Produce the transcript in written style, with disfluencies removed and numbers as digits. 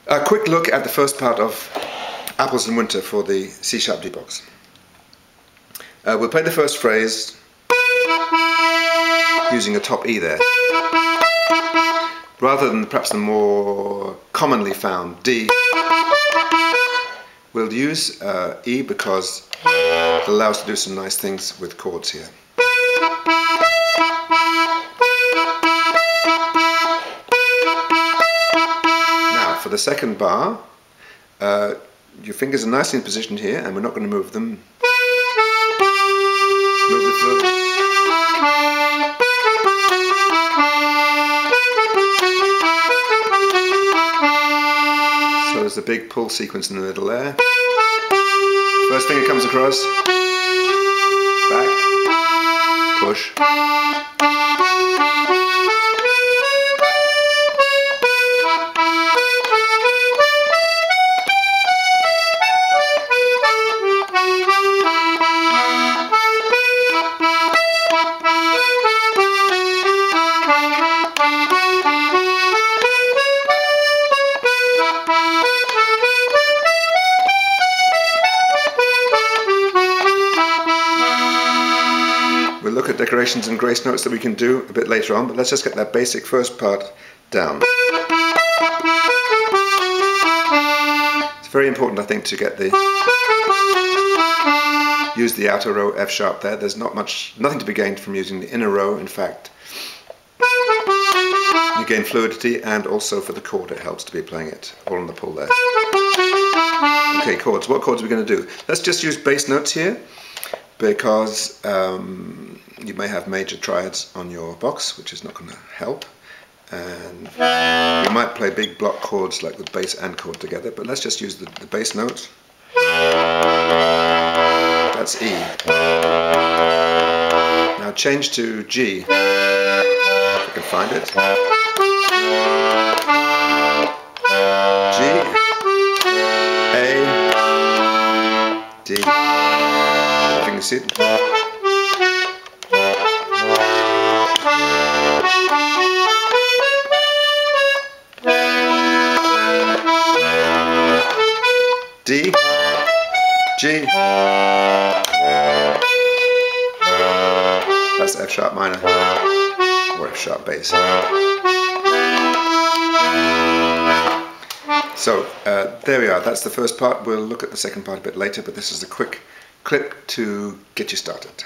A quick look at the first part of Apples in Winter for the C-sharp D-box. We'll play the first phrase using a top E there, rather than perhaps the more commonly found D. We'll use E because it allows us to do some nice things with chords here. Now for the second bar, your fingers are nicely positioned here and we're not going to move them. Move the foot. So there's a big pull sequence in the middle there. First finger comes across, back, push. We'll look at decorations and grace notes that we can do a bit later on, but let's just get that basic first part down. It's very important, I think, to get use the outer row F sharp there. There's nothing to be gained from using the inner row. In fact, you gain fluidity, and also for the chord it helps to be playing it all on the pull there. Okay, chords. What chords are we going to do? Let's just use bass notes here, because you may have major triads on your box, which is not going to help, and you might play big block chords like the bass and chord together, but let's just use the bass note. That's E. Now change to G, if you can find it. G, A, D. If you can see it. D, G, that's F sharp minor, or F sharp bass. So there we are, that's the first part. We'll look at the second part a bit later, but this is a quick clip to get you started.